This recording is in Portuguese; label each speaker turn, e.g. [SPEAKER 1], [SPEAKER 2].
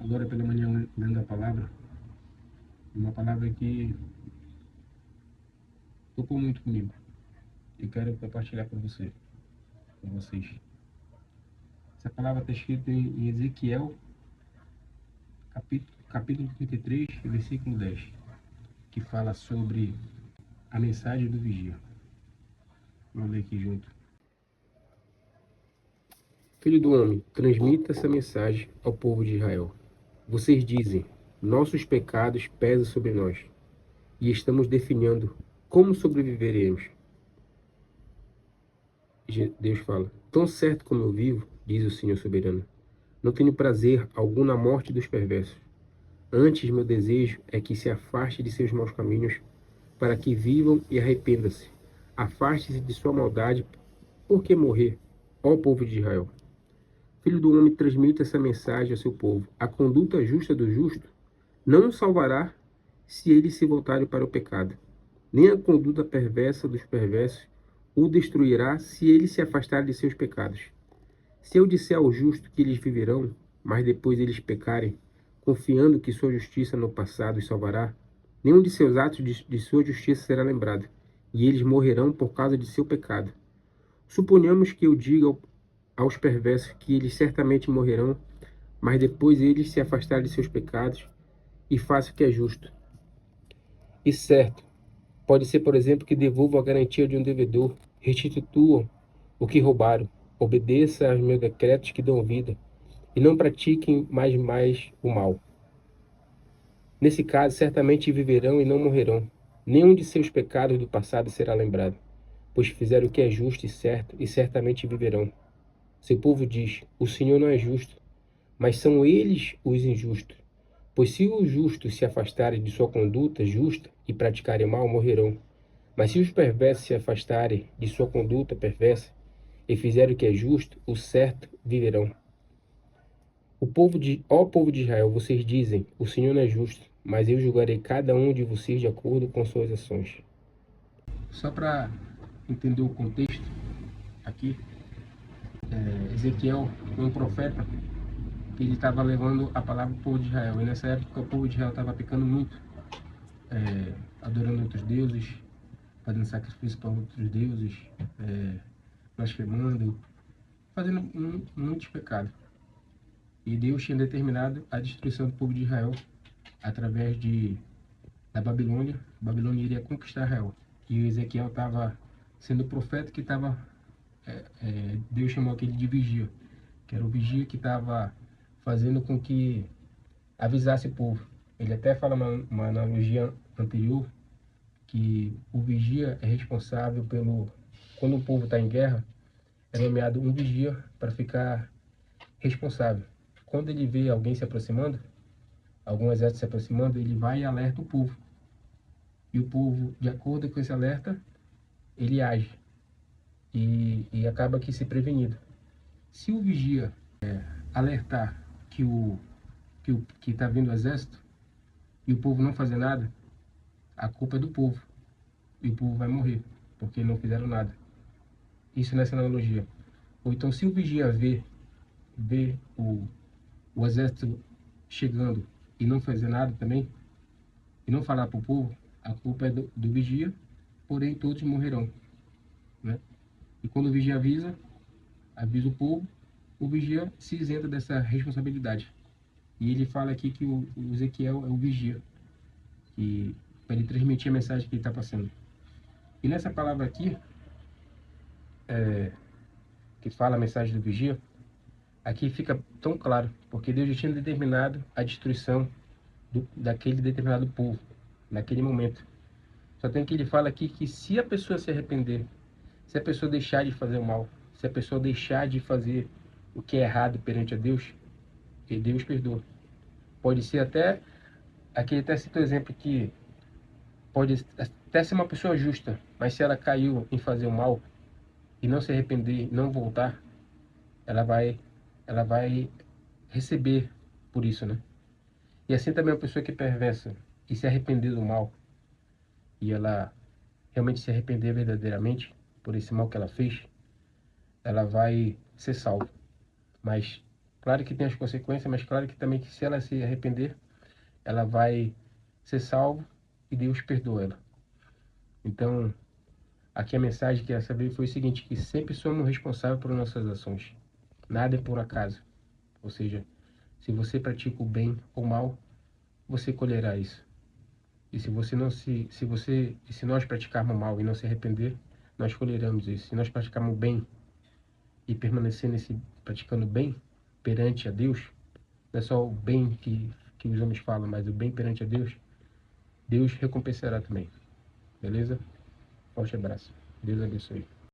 [SPEAKER 1] agora pela manhã lendo a palavra, uma palavra que tocou muito comigo e quero compartilhar com vocês. Essa palavra está escrita em Ezequiel, capítulo 33, versículo 10, que fala sobre a mensagem do vigia. Vamos ler aqui junto. Filho do homem, transmita essa mensagem ao povo de Israel. Vocês dizem, nossos pecados pesam sobre nós, e estamos definindo como sobreviveremos. Deus fala, tão certo como eu vivo, diz o Senhor soberano, não tenho prazer algum na morte dos perversos. Antes, meu desejo é que se afaste de seus maus caminhos, para que vivam e arrependa-se. Afaste-se de sua maldade, por que morrer, ó povo de Israel? Filho do homem, transmita essa mensagem ao seu povo. A conduta justa do justo não o salvará se eles se voltarem para o pecado. Nem a conduta perversa dos perversos o destruirá se eles se afastarem de seus pecados. Se eu disser ao justo que eles viverão, mas depois eles pecarem, confiando que sua justiça no passado os salvará, nenhum de seus atos de sua justiça será lembrado, e eles morrerão por causa de seu pecado. Suponhamos que eu diga aos perversos que eles certamente morrerão, mas depois eles se afastarem de seus pecados e façam o que é justo. E certo, pode ser, por exemplo, que devolvam a garantia de um devedor, restituam o que roubaram, obedeçam aos meus decretos que dão vida, e não pratiquem mais o mal. Nesse caso, certamente viverão e não morrerão. Nenhum de seus pecados do passado será lembrado, pois fizeram o que é justo e certo, e certamente viverão. Seu povo diz, o Senhor não é justo, mas são eles os injustos. Pois se os justos se afastarem de sua conduta justa e praticarem mal, morrerão. Mas se os perversos se afastarem de sua conduta perversa e fizerem o que é justo, o certo, viverão. Ó povo de Israel, vocês dizem, o Senhor não é justo, mas eu julgarei cada um de vocês de acordo com suas ações. Só para entender o contexto aqui, Ezequiel foi um profeta que ele estava levando a palavra para o povo de Israel. E nessa época o povo de Israel estava pecando muito, adorando outros deuses, fazendo sacrifício para outros deuses, blasfemando, fazendo muitos pecados. E Deus tinha determinado a destruição do povo de Israel através da Babilônia. A Babilônia iria conquistar Israel. E Ezequiel estava sendo o profeta que estava... Deus chamou aquele de vigia, que era o vigia que estava fazendo com que avisasse o povo. Ele até fala uma analogia anterior, que o vigia é responsável quando o povo está em guerra, é nomeado um vigia para ficar responsável. Quando ele vê alguém se aproximando, algum exército se aproximando, ele vai e alerta o povo. E o povo, de acordo com esse alerta, ele age. E acaba aqui se prevenido. Se o vigia alertar que está vindo o exército e o povo não fazer nada, a culpa é do povo. E o povo vai morrer, porque não fizeram nada. Isso nessa analogia. Ou então, se o vigia vê o exército chegando e não fazer nada também, e não falar para o povo, a culpa é do vigia, porém todos morrerão. Né? E quando o vigia avisa o povo, o vigia se isenta dessa responsabilidade. E ele fala aqui que o Ezequiel é o vigia, para ele transmitir a mensagem que ele está passando. E nessa palavra aqui, que fala a mensagem do vigia, aqui fica tão claro, porque Deus já tinha determinado a destruição daquele determinado povo, naquele momento. Só tem que ele fala aqui que se a pessoa se arrepender, se a pessoa deixar de fazer o mal, se a pessoa deixar de fazer o que é errado perante a Deus, que Deus perdoa. Pode ser até, aqui até cita o exemplo que pode até ser uma pessoa justa, mas se ela caiu em fazer o mal e não se arrepender, não voltar, ela vai receber por isso, né? E assim também uma pessoa que é perversa e se arrepender do mal, e ela realmente se arrepender verdadeiramente por esse mal que ela fez, ela vai ser salva. Mas Claro que tem as consequências, mas claro que também que se ela se arrepender, ela vai ser salva e Deus perdoa ela. Então, aqui a mensagem que essa veio foi o seguinte, que sempre somos responsáveis por nossas ações. Nada é por acaso. Ou seja, se você pratica o bem ou mal, você colherá isso. E se você não se você, e se nós praticarmos mal e não se arrepender, nós colheremos isso. Se nós praticarmos bem e permanecer praticando bem perante a Deus, não é só o bem que os homens falam, mas o bem perante a Deus, Deus recompensará também. Beleza? Forte abraço. Deus abençoe.